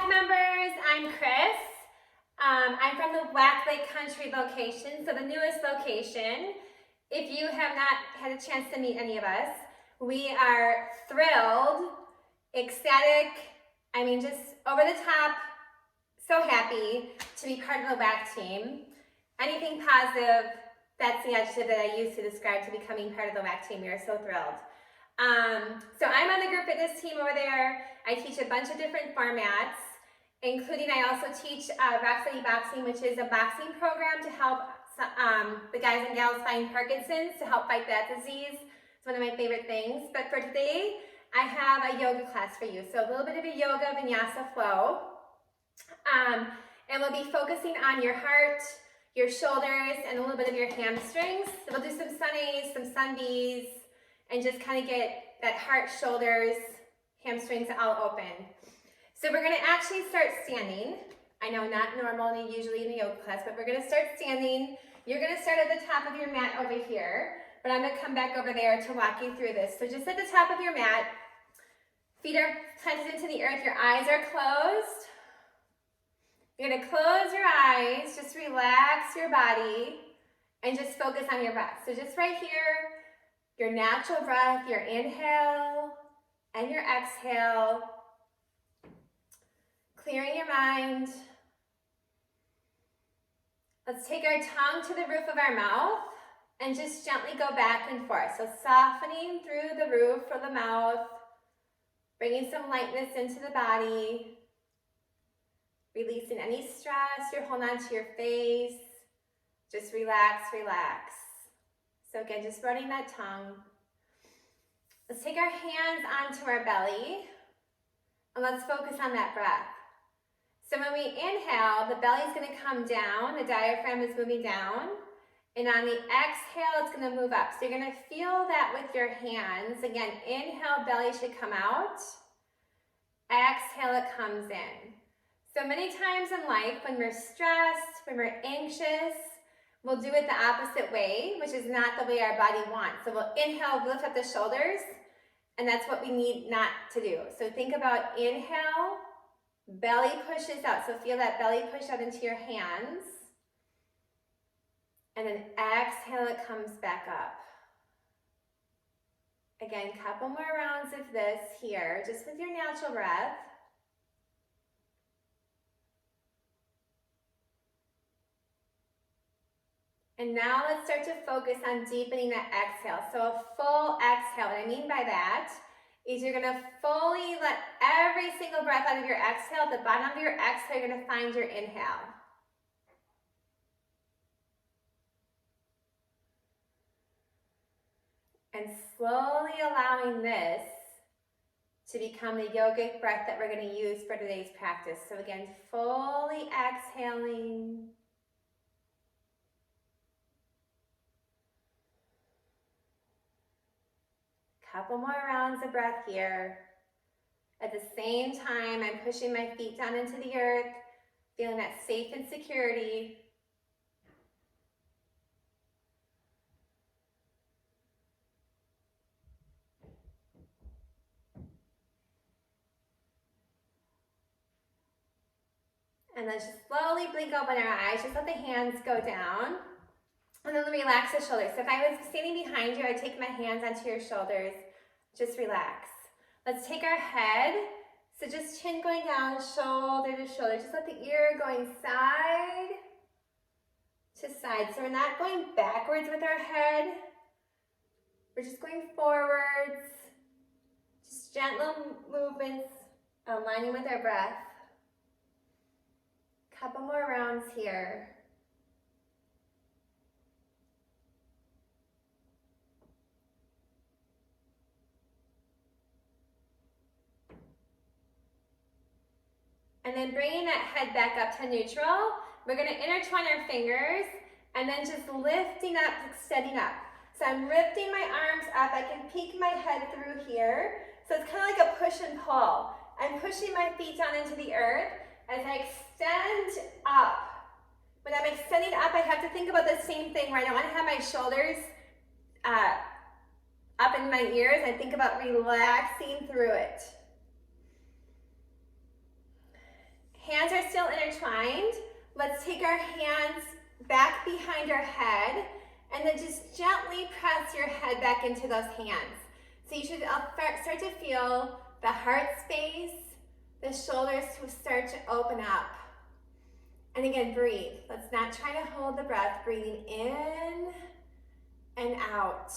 WAC members, I'm Chris. I'm from the WAC Lake Country location, so the newest location. If you have not had a chance to meet any of us, we are thrilled, ecstatic, just over the top, so happy to be part of the WAC team. Anything positive, that's the adjective that I use to describe to becoming part of the WAC team. We are so thrilled. So I'm on the group fitness team over there. I teach a bunch of different formats, including I also teach Rock Steady Boxing, which is a boxing program to help the guys and gals find Parkinson's, to help fight that disease. It's one of my favorite things. But for today, I have a yoga class for you. So a little bit of a yoga Vinyasa flow. And we'll be focusing on your heart, your shoulders, and a little bit of your hamstrings. So we'll do some sun A's, some sun B's, and just kind of get that heart, shoulders, hamstrings all open. So we're going to actually start standing. I know not normal usually in a yoga class, but we're going to start standing. You're going to start at the top of your mat over here, but I'm going to come back over there to walk you through this. So just at the top of your mat, feet are planted into the earth, your eyes are closed. You're going to close your eyes, just relax your body, and just focus on your breath. So just right here, your natural breath, your inhale and your exhale, clearing your mind. Let's take our tongue to the roof of our mouth and just gently go back and forth. So softening through the roof of the mouth, bringing some lightness into the body, releasing any stress you're holding on to your face. Just relax, relax. So again, just running that tongue. Let's take our hands onto our belly and let's focus on that breath. So when we inhale, the belly is going to come down, the diaphragm is moving down, and on the exhale, it's going to move up. So you're going to feel that with your hands. Again, inhale, belly should come out. Exhale, it comes in. So many times in life, when we're stressed, when we're anxious, we'll do it the opposite way, which is not the way our body wants. So we'll inhale, lift up the shoulders, and that's what we need not to do. So think about inhale, belly pushes out. So feel that belly push out into your hands. And then exhale, it comes back up. Again, couple more rounds of this here, just with your natural breath. And now let's start to focus on deepening that exhale. So a full exhale. What I mean by that is you're going to fully let every single breath out of your exhale. At the bottom of your exhale, you're going to find your inhale. And slowly allowing this to become the yogic breath that we're going to use for today's practice. So again, fully exhaling. Couple more rounds of breath here. At the same time, I'm pushing my feet down into the earth, feeling that safe and security. And then just slowly blink open our eyes. Just let the hands go down. And then relax the shoulders. So if I was standing behind you, I'd take my hands onto your shoulders. Just relax. Let's take our head. So just chin going down, shoulder to shoulder. Just let the ear going side to side. So we're not going backwards with our head. We're just going forwards. Just gentle movements, aligning with our breath. Couple more rounds here. And then bringing that head back up to neutral, we're going to intertwine our fingers and then just lifting up, extending up. So I'm lifting my arms up. I can peek my head through here. So it's kind of like a push and pull. I'm pushing my feet down into the earth as I extend up. When I'm extending up, I have to think about the same thing where I don't want to have my shoulders up in my ears. I think about relaxing through it. hands are still intertwined. Let's take our hands back behind our head and then just gently press your head back into those hands. So you should start to feel the heart space, the shoulders start to open up. And again, breathe. Let's not try to hold the breath, breathing in and out.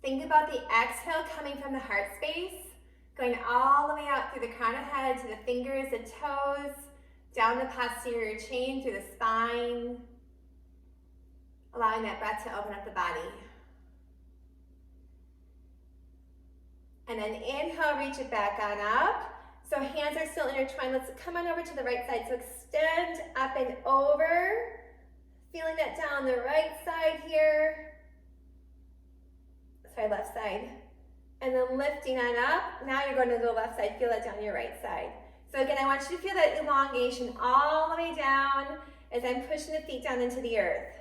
Think about the exhale coming from the heart space, going all the way out through the crown of the head to the fingers, the toes, down the posterior chain, through the spine, allowing that breath to open up the body. And then inhale, reach it back on up. So hands are still intertwined. Let's come on over to the right side. So extend up and over. Feeling that down the right side here. Sorry, left side. And then lifting on up. Now you're going to the left side. Feel that down your right side. So again, I want you to feel that elongation all the way down as I'm pushing the feet down into the earth.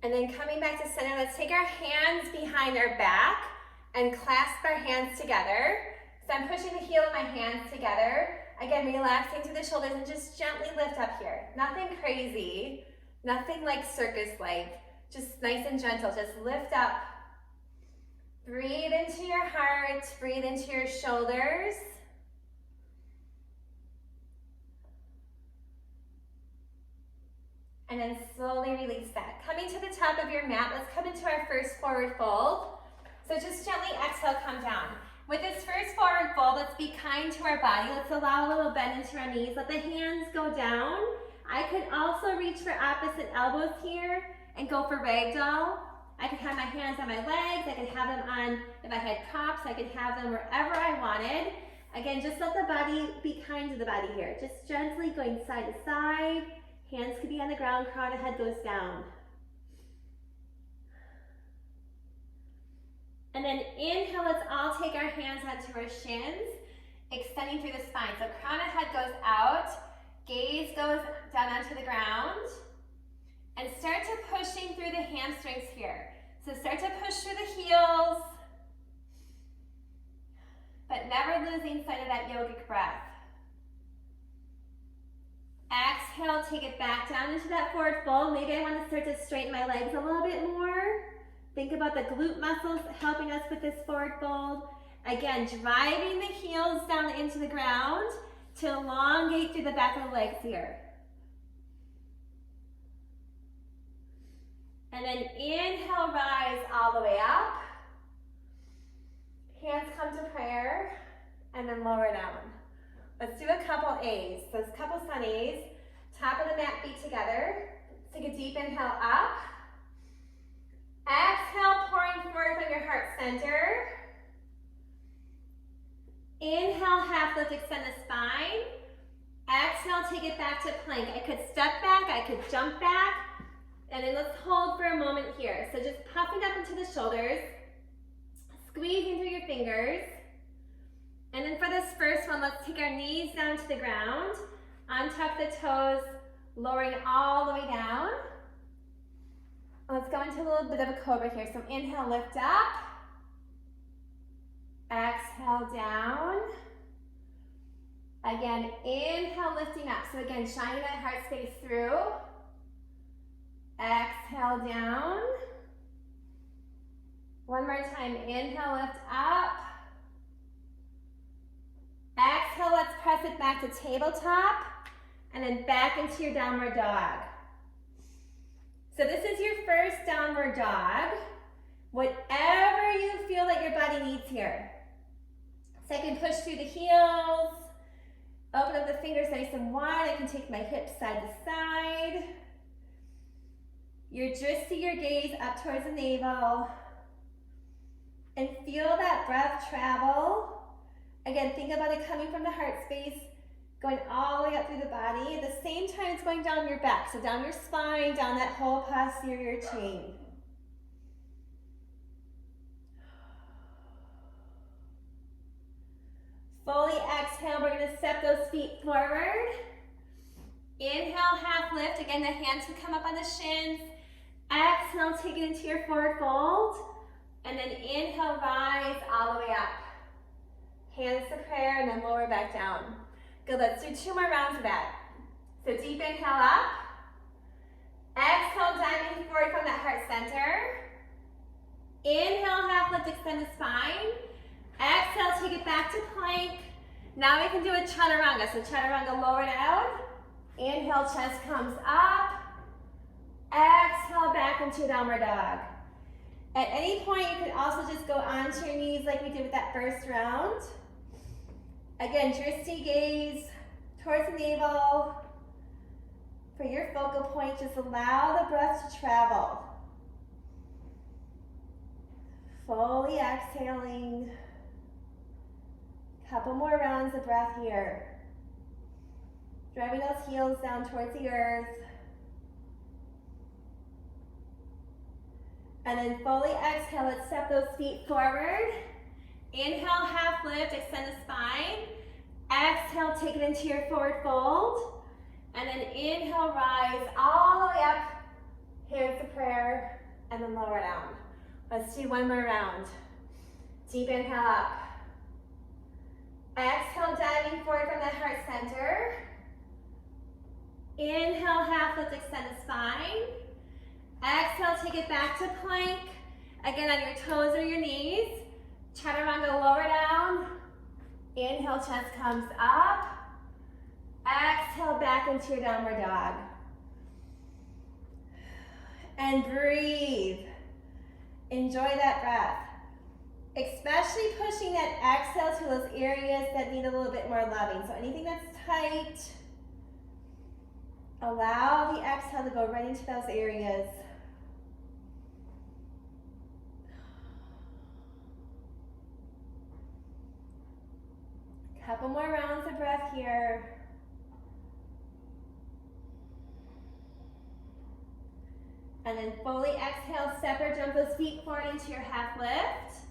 And then coming back to center, let's take our hands behind our back and clasp our hands together. So I'm pushing the heel of my hands together. Again, relaxing through the shoulders and just gently lift up here. Nothing crazy, nothing like circus-like, just nice and gentle. Just lift up. Breathe into your heart, breathe into your shoulders. And then slowly release that. Coming to the top of your mat, let's come into our first forward fold. So just gently exhale, come down. With this first forward fold, let's be kind to our body. Let's allow a little bend into our knees. Let the hands go down. I could also reach for opposite elbows here and go for ragdoll. I could have my hands on my legs. I could have them on, if I had props, I could have them wherever I wanted. Again, just let the body be kind to the body here. Just gently going side to side. Hands could be on the ground, crown of head goes down. And then inhale, let's all take our hands onto our shins, extending through the spine. So crown of head goes out, gaze goes down onto the ground, and start to pushing through the hamstrings here. So start to push through the heels, but never losing sight of that yogic breath. Exhale, take it back down into that forward fold. Maybe I want to start to straighten my legs a little bit more. Think about the glute muscles helping us with this forward fold. Again, driving the heels down into the ground to elongate through the back of the legs here. And then inhale, rise all the way up. Hands come to prayer, and then lower down. Let's do a couple A's. So it's a couple sun A's. Top of the mat feet together. Let's take a deep inhale up. Exhale, pouring forward from your heart center. Inhale, half lift, extend the spine. Exhale, take it back to plank. I could step back, I could jump back. And then let's hold for a moment here. So just puffing up into the shoulders, squeezing through your fingers. And then for this first one, let's take our knees down to the ground, untuck the toes, lowering all the way down. Let's go into a little bit of a cobra here. So inhale, lift up. Exhale, down. Again, inhale, lifting up. So again, shining that heart space through. Exhale, down. One more time, inhale, lift up. Exhale, let's press it back to tabletop, and then back into your downward dog. So this is your first downward dog. Whatever you feel that your body needs here. Second, push through the heels. Open up the fingers nice and wide. I can take my hips side to side. You're just see your gaze up towards the navel. And feel that breath travel. Again, think about it coming from the heart space, going all the way up through the body. At the same time, it's going down your back. So down your spine, down that whole posterior chain. Fully exhale, we're gonna step those feet forward. Inhale, half lift. Again, the hands can come up on the shins. Exhale, take it into your forward fold. And then inhale, rise all the way up. Hands to prayer and then lower back down. Good, let's do 2 more rounds of that. So deep inhale up. Exhale, diving forward from that heart center. Inhale, half lift, extend the spine. Exhale, take it back to plank. Now we can do a chaturanga. So chaturanga, lower down. Inhale, chest comes up. Exhale, back into downward dog. At any point, you can also just go onto your knees like we did with that first round. Again, drishti gaze towards the navel. For your focal point, just allow the breath to travel. Fully exhaling. Couple more rounds of breath here. Driving those heels down towards the earth. And then fully exhale, let's step those feet forward. Inhale, half lift, extend the spine. Exhale, take it into your forward fold. And then inhale, rise all the way up. Hands to prayer, and then lower down. Let's do 1 more round. Deep inhale up. Exhale, diving forward from that heart center. Inhale, half lift, extend the spine. Exhale, take it back to plank. Again, on your toes or your knees. Chaturanga, lower down. Inhale, chest comes up. Exhale, back into your downward dog. And breathe. Enjoy that breath. Especially pushing that exhale to those areas that need a little bit more loving. So anything that's tight, allow the exhale to go right into those areas. Couple more rounds of breath here. And then fully exhale, step or jump those feet forward into your half lift.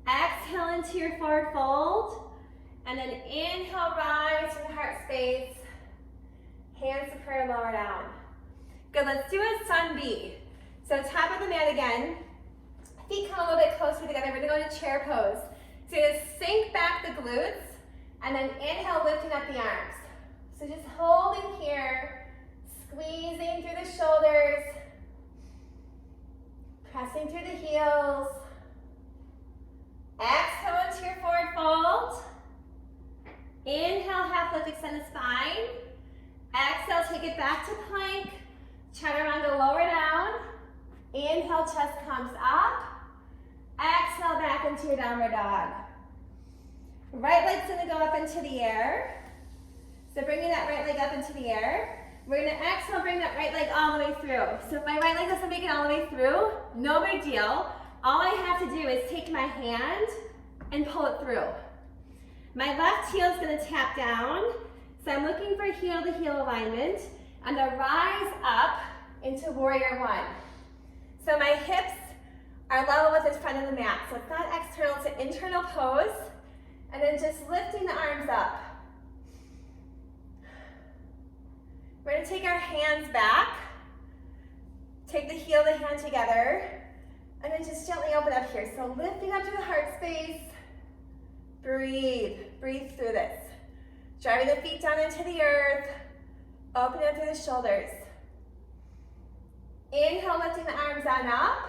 Exhale into your forward fold. And then inhale, rise to the heart space. Hands to prayer, lower down. Good, let's do a sun B. So top of the mat again. Feet come a little bit closer together. We're gonna go into chair pose. So you're gonna sink back the glutes. And then inhale, lifting up the arms. So just holding here, squeezing through the shoulders, pressing through the heels. Exhale into your forward fold. Inhale, half lift, extend the spine. Exhale, take it back to plank. Chaturanga, lower down. Inhale, chest comes up. Exhale, back into your downward dog. Right leg's gonna go up into the air. So bringing that right leg up into the air. We're gonna exhale, bring that right leg all the way through. So if my right leg doesn't make it all the way through, no big deal. All I have to do is take my hand and pull it through. My left heel is gonna tap down. So I'm looking for heel to heel alignment. I'm gonna rise up into warrior one. So my hips are level with the front of the mat. So it's not external, it's an internal pose. And then just lifting the arms up. We're gonna take our hands back, take the heel of the hand together, and then just gently open up here. So lifting up to the heart space, breathe, breathe through this. Driving the feet down into the earth, open up through the shoulders. Inhale, lifting the arms on up.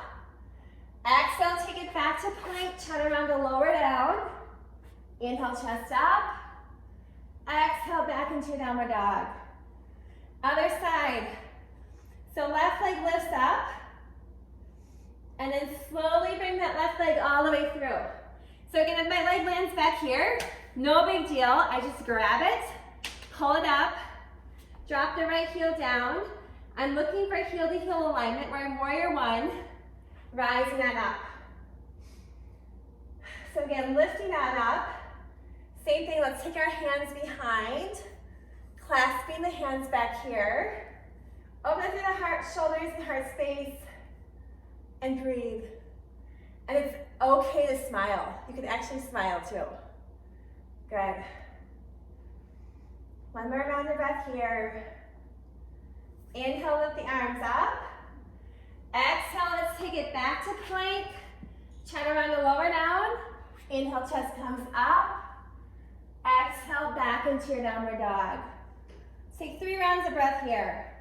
Exhale, take it back to plank, chaturanga, lower down. Inhale, chest up. Exhale, back into your downward dog. Other side. So left leg lifts up. And then slowly bring that left leg all the way through. So again, if my leg lands back here, no big deal. I just grab it, pull it up, drop the right heel down. I'm looking for heel to heel alignment. We're in warrior one, rising that up. So again, lifting that up. Same thing, let's take our hands behind, clasping the hands back here. Open up through the heart, shoulders, and heart space, and breathe. And it's okay to smile. You can actually smile too. Good. One more round of breath here. Inhale, lift the arms up. Exhale, let's take it back to plank. Chaturanga, lower down. Inhale, chest comes up. Exhale, back into your downward dog. Let's take 3 rounds of breath here.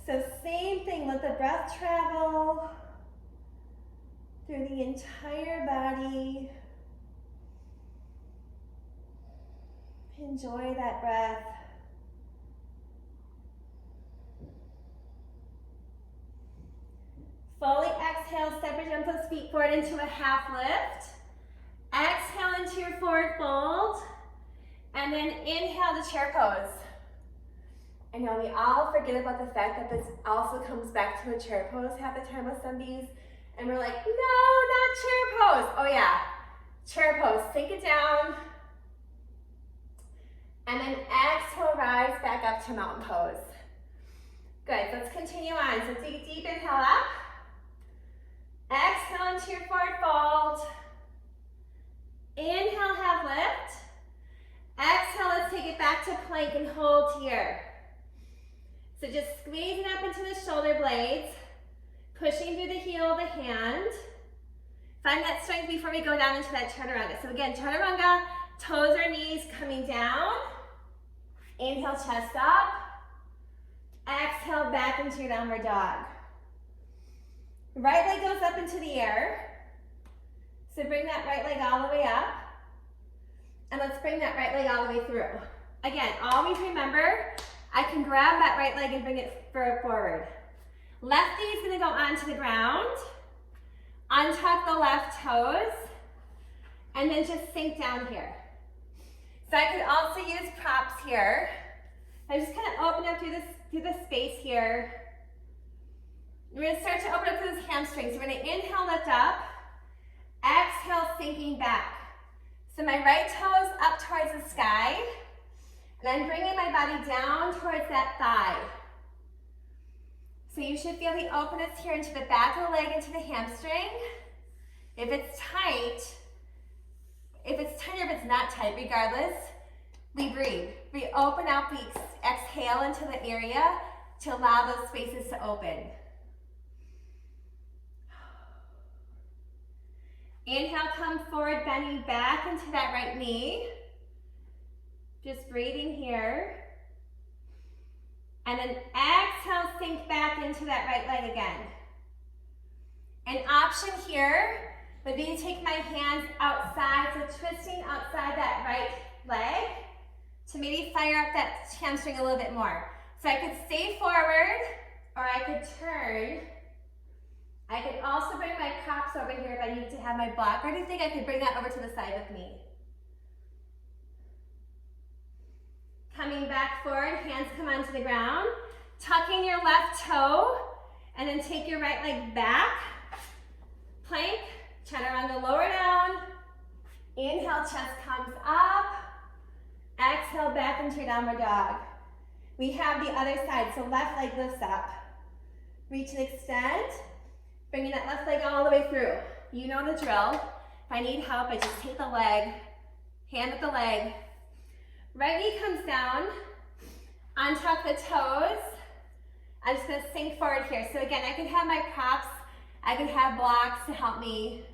So same thing, let the breath travel through the entire body. Enjoy that breath. Fully exhale, step your gentle feet forward into a half lift. Exhale into your forward fold. And then inhale to chair pose. I know we all forget about the fact that this also comes back to a chair pose half the time with some of these. And we're like, no, not chair pose. Oh yeah, chair pose, sink it down. And then exhale, rise back up to mountain pose. Good, let's continue on. So take a deep inhale up. Exhale into your forward fold. Inhale, half lift. Exhale, let's take it back to plank and hold here. So just squeezing up into the shoulder blades, pushing through the heel of the hand. Find that strength before we go down into that chaturanga. So again, chaturanga, toes or knees coming down. Inhale, chest up. Exhale, back into your downward dog. Right leg goes up into the air. So bring that right leg all the way up. And let's bring that right leg all the way through. Again, always remember, I can grab that right leg and bring it forward. Left knee is gonna go onto the ground. Untuck the left toes. And then just sink down here. So I could also use props here. I just kind of open up through the space here. We're gonna start to open up through those hamstrings. We're gonna inhale, lift up. Exhale, sinking back. So my right toe is up towards the sky. And I'm bringing my body down towards that thigh. So you should feel the openness here into the back of the leg, into the hamstring. If it's tight, if it's tight or if it's not tight, regardless, we breathe. We open up, we exhale into the area to allow those spaces to open. Inhale, come forward, bending back into that right knee. Just breathing here. And then exhale, sink back into that right leg again. An option here would be to take my hands outside, so twisting outside that right leg to maybe fire up that hamstring a little bit more. So I could stay forward or I could turn. I could also bring my props over here if I needed to have my block, or do you think I could bring that over to the side with me? Coming back forward, hands come onto the ground. Tucking your left toe, and then take your right leg back. Plank, chaturanga, lower down. Inhale, chest comes up. Exhale, back into your downward dog. We have the other side, so left leg lifts up. Reach and extend. Bringing that left leg all the way through. You know the drill. If I need help, I just take the leg, hand at the leg. Right knee comes down. Untuck the toes. I'm just gonna sink forward here. So again, I can have my props. I can have blocks to help me.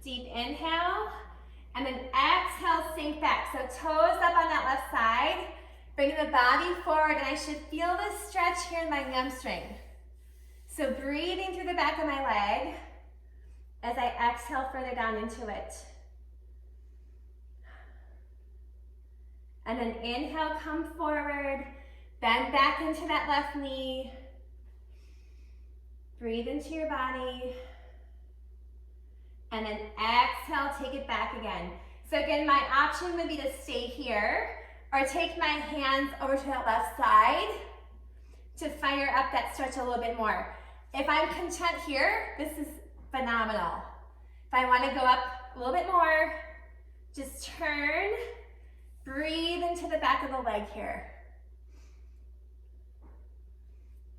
Deep inhale. And then exhale, sink back. So toes up on that left side. Bringing the body forward, and I should feel this stretch here in my hamstring. So breathing through the back of my leg as I exhale further down into it. And then inhale, come forward, bend back into that left knee. Breathe into your body. And then exhale, take it back again. So again, my option would be to stay here or take my hands over to that left side to fire up that stretch a little bit more. If I'm content here, this is phenomenal. If I want to go up a little bit more, just turn, breathe into the back of the leg here.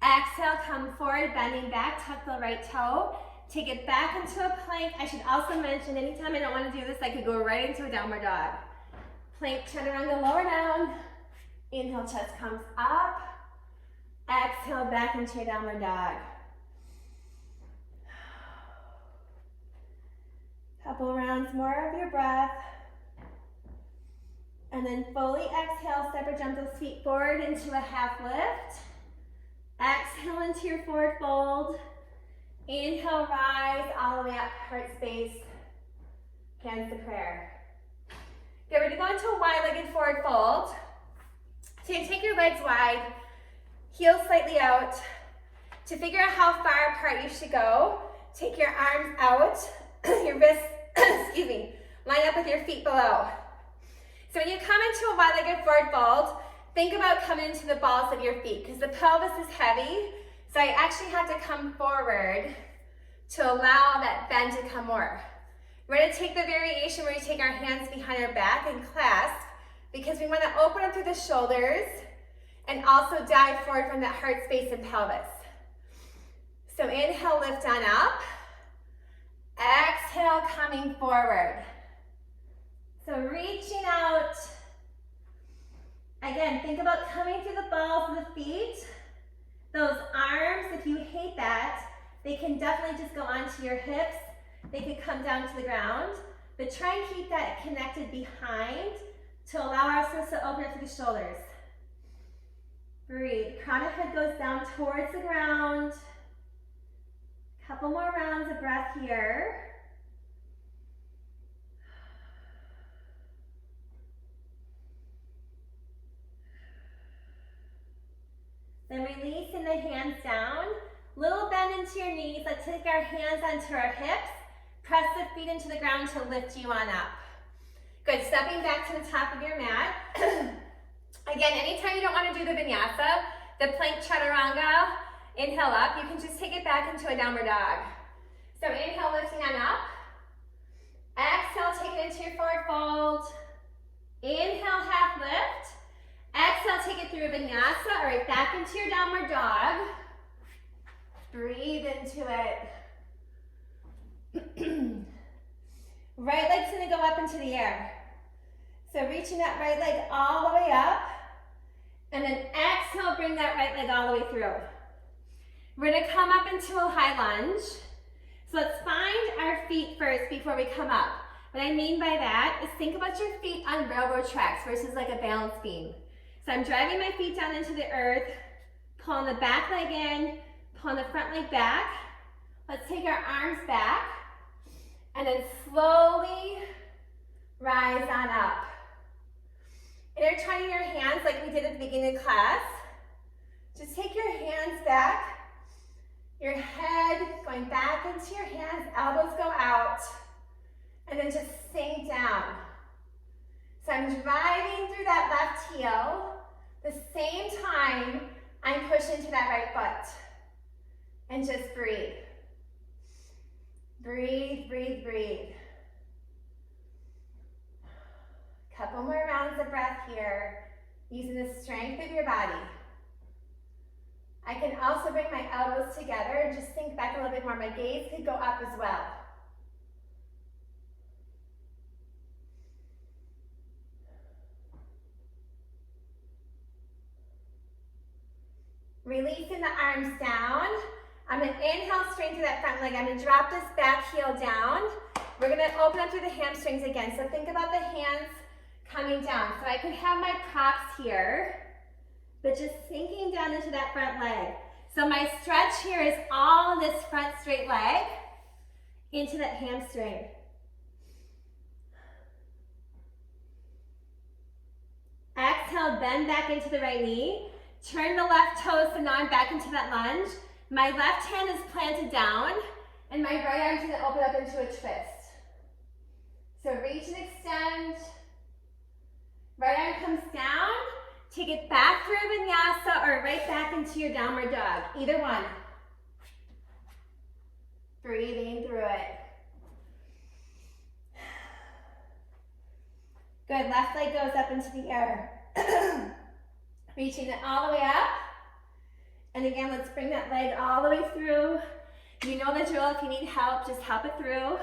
Exhale, come forward, bending back, tuck the right toe, take it back into a plank. I should also mention, anytime I don't want to do this, I could go right into a downward dog. Plank, chaturanga, lower down. Inhale, chest comes up. Exhale, back into your downward dog. Couple rounds more of your breath. And then fully exhale, step or jump those feet forward into a half lift. Exhale into your forward fold. Inhale, rise all the way up, heart space, hands to prayer. Get ready to go into a wide-legged forward fold. So you take your legs wide, heels slightly out. To figure out how far apart you should go, take your arms out, your wrists, excuse me, line up with your feet below. So when you come into a wide-legged forward fold, think about coming into the balls of your feet because the pelvis is heavy, so I actually have to come forward to allow that bend to come more. We're going to take the variation where we take our hands behind our back and clasp because we want to open up through the shoulders and also dive forward from that heart space and pelvis. So inhale, lift on up. Exhale, coming forward. So reaching out. Again, think about coming through the balls of the feet. Those arms, if you hate that, they can definitely just go onto your hips. They can come down to the ground. But try and keep that connected behind to allow ourselves to open up through the shoulders. Breathe. Crown of head goes down towards the ground. Couple more rounds of breath here. Then releasing the hands down. Little bend into your knees. Let's take our hands onto our hips. Press the feet into the ground to lift you on up. Good, stepping back to the top of your mat. Again, anytime you don't want to do the vinyasa, the plank chaturanga, inhale up, you can just take it back into a downward dog. So inhale, lifting on up. Exhale, take it into your forward fold. Inhale, half lift. Exhale, take it through a vinyasa, or right back into your downward dog. Breathe into it. Right leg's gonna go up into the air. So reaching that right leg all the way up, and then exhale, bring that right leg all the way through. We're gonna come up into a high lunge. So let's find our feet first before we come up. What I mean by that is think about your feet on railroad tracks versus like a balance beam. So I'm driving my feet down into the earth, pulling the back leg in, pulling the front leg back. Let's take our arms back, and then slowly rise on up. Intertwining your hands like we did at the beginning of class. Just take your hands back, your head going back into your hands, elbows go out, and then just sink down. So I'm driving through that left heel. The same time, I'm pushing to that right foot. And just breathe. Breathe, breathe, breathe. Couple more rounds of breath here, using the strength of your body. I can also bring my elbows together and just sink back a little bit more. My gaze could go up as well. Releasing the arms down. I'm going to inhale straight through that front leg. I'm going to drop this back heel down. We're going to open up through the hamstrings again. So think about the hands coming down. So I can have my props here, but just sinking down into that front leg. So my stretch here is all of this front straight leg into that hamstring. Exhale, bend back into the right knee. Turn the left toes, so now I'm back into that lunge. My left hand is planted down, and my right arm's gonna open up into a twist. So reach and extend. Right arm comes down. Take it back through a vinyasa or right back into your downward dog. Either one. Breathing through it. Good, left leg goes up into the air. Reaching it all the way up. And again, let's bring that leg all the way through. You know the drill. If you need help, just help it through.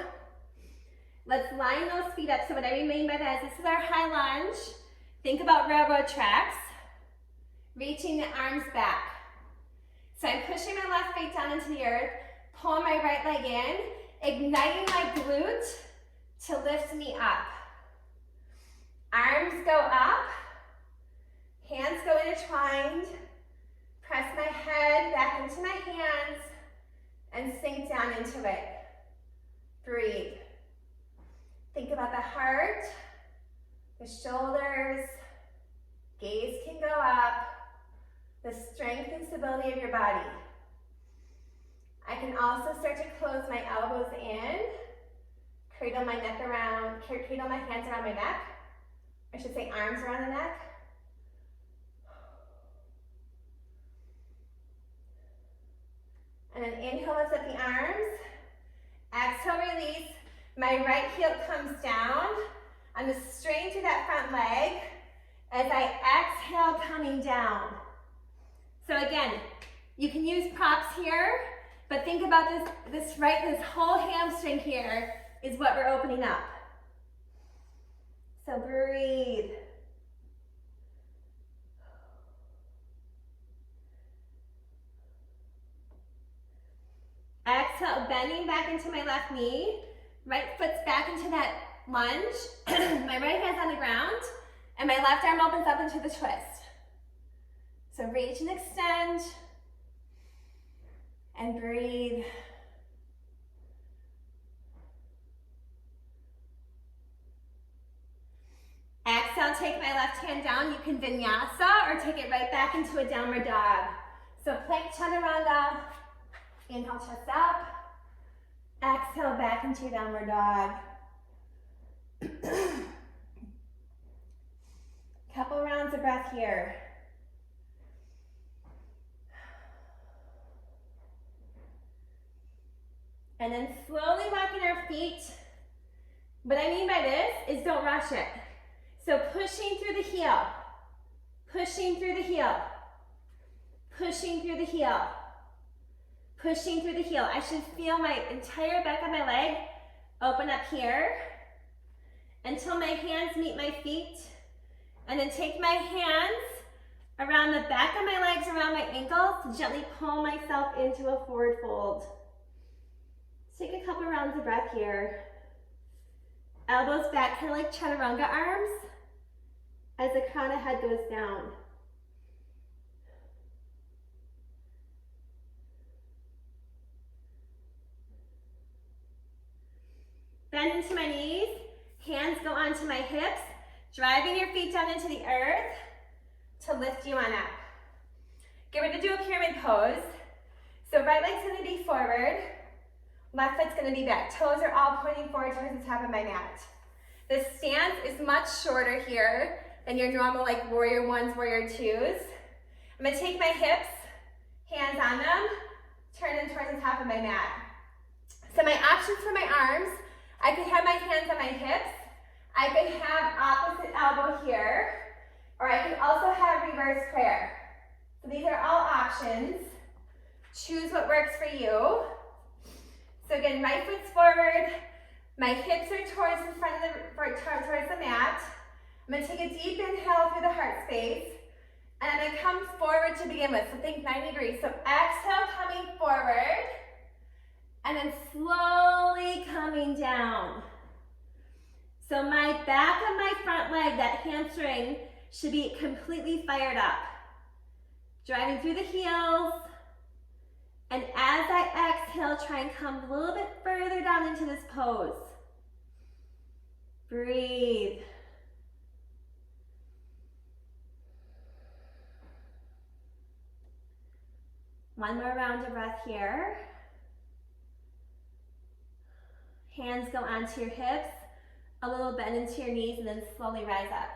Let's line those feet up. So what I mean by that is this is our high lunge. Think about railroad tracks. Reaching the arms back. So I'm pushing my left foot down into the earth, pulling my right leg in, igniting my glute to lift me up. Arms go up, hands go intertwined. Press my head back into my hands and sink down into it. Breathe. Think about the heart, the shoulders, gaze can go up, the strength and stability of your body. I can also start to close my elbows in, cradle my hands around my neck. I should say arms around the neck. And then inhale, lift up the arms. Exhale, release. My right heel comes down. I'm going to strain through that front leg as I exhale, coming down. So again, you can use props here, but think about this whole hamstring here is what we're opening up. So breathe. Exhale, bending back into my left knee. Right foot's back into that lunge. My right hand's on the ground, and my left arm opens up into the twist. So reach and extend, and breathe. Exhale, take my left hand down. You can Vinyasa or take it right back into a downward dog. So plank chaturanga. Inhale, chest up. Exhale, back into your downward dog. Couple rounds of breath here. And then slowly walking our feet. What I mean by this is don't rush it. So pushing through the heel, pushing through the heel, pushing through the heel, pushing through the heel. I should feel my entire back of my leg open up here until my hands meet my feet, and then take my hands around the back of my legs, around my ankles, to gently pull myself into a forward fold. Take a couple rounds of breath here. Elbows back, kind of like chaturanga arms, as the crown of head goes down. Bend into my knees, hands go onto my hips, driving your feet down into the earth to lift you on up. Get ready to do a pyramid pose. So right leg's gonna be forward, left foot's gonna be back. Toes are all pointing forward towards the top of my mat. The stance is much shorter here than your normal like warrior ones, warrior twos. I'm gonna take my hips, hands on them, turn them towards the top of my mat. So my options for my arms, I could have my hands on my hips, I could have opposite elbow here, or I could also have reverse prayer. So these are all options. Choose what works for you. So again, right foot's forward, my hips are towards the front of towards the mat. I'm gonna take a deep inhale through the heart space, and I'm gonna come forward to begin with. So think 90 degrees. So exhale, coming forward, and then slowly coming down. So my back of my front leg, that hamstring, should be completely fired up. Driving through the heels. And as I exhale, try and come a little bit further down into this pose. Breathe. One more round of breath here. Hands go onto your hips, a little bend into your knees, and then slowly rise up.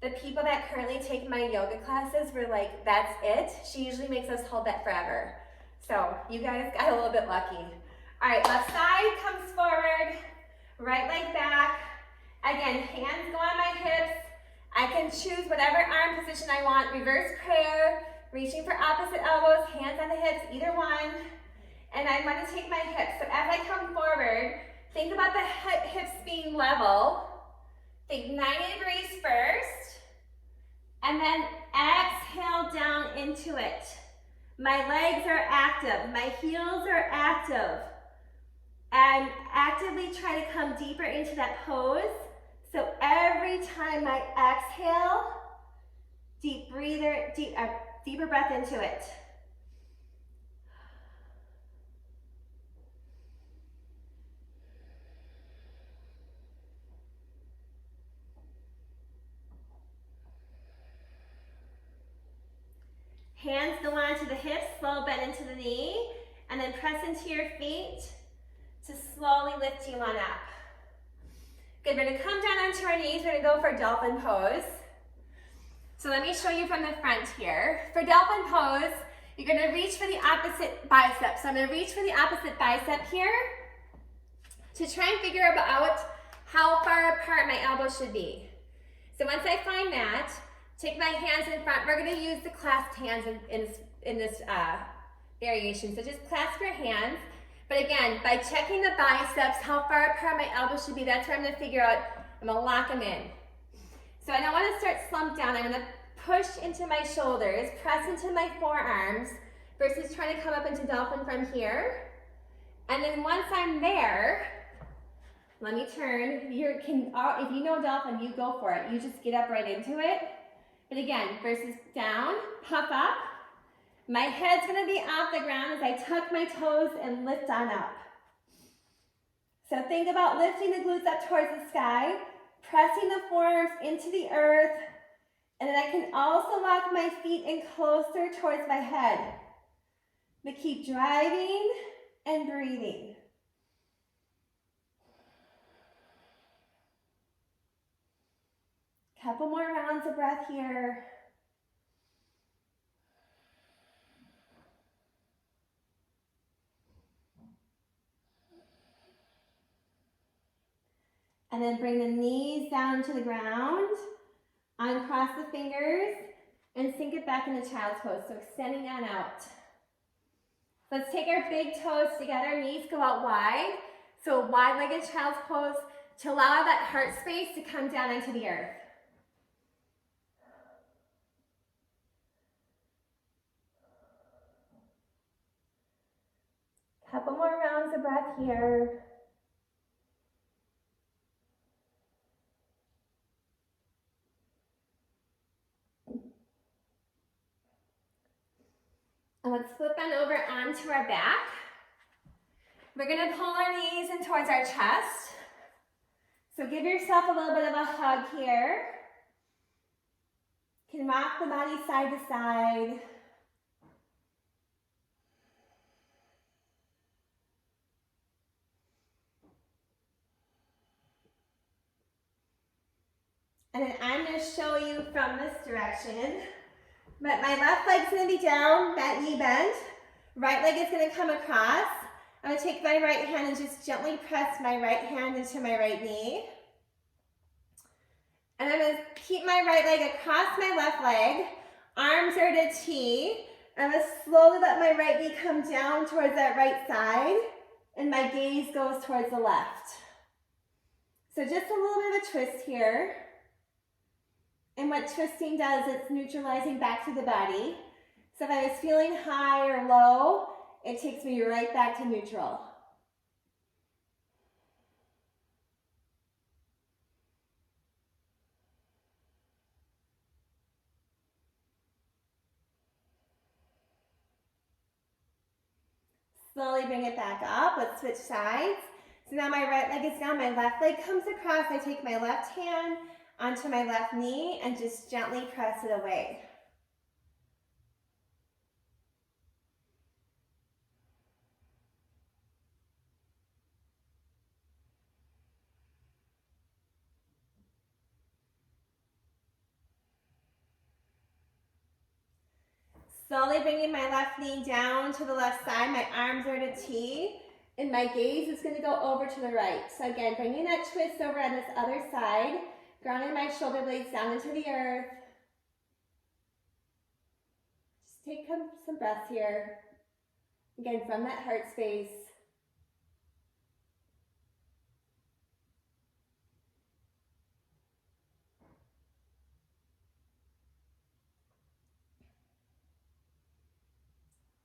The people that currently take my yoga classes were like, that's it. She usually makes us hold that forever. So you guys got a little bit lucky. All right, left side comes forward, right leg back. Again, hands go on my hips. I can choose whatever arm position I want. Reverse prayer, reaching for opposite elbows, hands on the hips, either one. And I'm gonna take my hips. So as I come forward, think about the hips being level. Think 90 degrees first, and then exhale down into it. My legs are active, my heels are active. And actively try to come deeper into that pose. So every time I exhale, deeper breath into it. Hands go onto the hips, slow bend into the knee, and then press into your feet to slowly lift you on up. Good, we're gonna come down onto our knees, we're gonna go for dolphin pose. So let me show you from the front here. For dolphin pose, you're gonna reach for the opposite bicep. So I'm gonna reach for the opposite bicep here to try and figure out how far apart my elbows should be. So once I find that, take my hands in front. We're gonna use the clasped hands in this variation. So just clasp your hands. But again, by checking the biceps, how far apart my elbows should be, that's where I'm gonna figure out, I'm gonna lock them in. So I don't wanna start slumped down. I'm gonna push into my shoulders, press into my forearms, versus trying to come up into dolphin from here. And then once I'm there, let me turn. If you know dolphin, you go for it. You just get up right into it. But again, versus down, puff up. My head's gonna be off the ground as I tuck my toes and lift on up. So think about lifting the glutes up towards the sky, pressing the forearms into the earth, and then I can also walk my feet in closer towards my head. But keep driving and breathing. Couple more rounds of breath here. And then bring the knees down to the ground, uncross the fingers, and sink it back into child's pose, so extending on out. Let's take our big toes together, knees go out wide, so wide-legged child's pose to allow that heart space to come down into the earth. Couple more rounds of breath here. And let's flip on over onto our back. We're gonna pull our knees in towards our chest. So give yourself a little bit of a hug here. You can rock the body side to side. And then I'm gonna show you from this direction. But my left leg's gonna be down, that knee bend. Right leg is gonna come across. I'm gonna take my right hand and just gently press my right hand into my right knee. And I'm gonna keep my right leg across my left leg. Arms are at a T. I'm gonna slowly let my right knee come down towards that right side. And my gaze goes towards the left. So just a little bit of a twist here. And what twisting does, it's neutralizing back to the body. So if I was feeling high or low, it takes me right back to neutral. Slowly bring it back up. Let's switch sides. So now my right leg is down, my left leg comes across. I take my left hand onto my left knee and just gently press it away. Slowly bringing my left knee down to the left side. My arms are at a T, and my gaze is going to go over to the right. So again, bringing that twist over on this other side, grounding my shoulder blades down into the earth. Just take some breaths here. Again, from that heart space.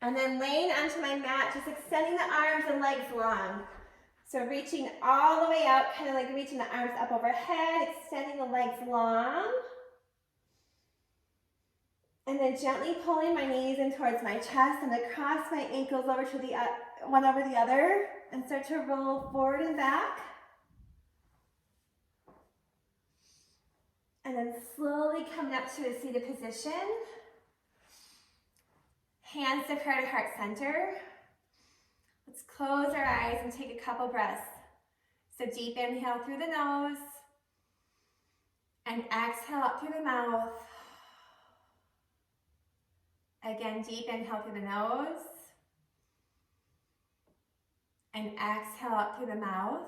And then laying onto my mat, just extending the arms and legs long. So reaching all the way out, kind of like reaching the arms up overhead, extending the legs long. And then gently pulling my knees in towards my chest. I'm going to cross my ankles over to the one over the other and start to roll forward and back. And then slowly coming up to a seated position. Hands to prayer to heart center. Let's close our eyes and take a couple breaths. So deep inhale through the nose and exhale up through the mouth. Again, deep inhale through the nose and exhale up through the mouth.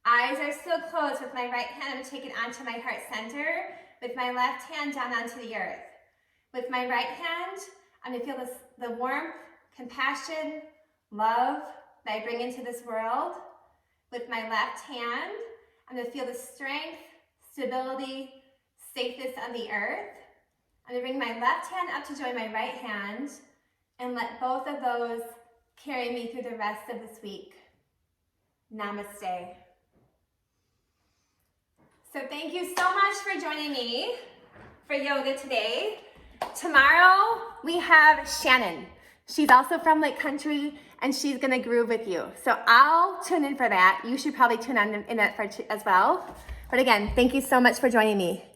Eyes are still closed. With my right hand, I'm going to take it onto my heart center. With my left hand down onto the earth. With my right hand, I'm going to feel the warmth, compassion, love that I bring into this world. With my left hand, I'm going to feel the strength, stability, safeness of the earth. I'm going to bring my left hand up to join my right hand and let both of those carry me through the rest of this week. Namaste. So thank you so much for joining me for yoga today. Tomorrow we have Shannon. She's also from Lake Country and she's gonna groove with you. So I'll tune in for that. You should probably tune in it as well. But again, thank you so much for joining me.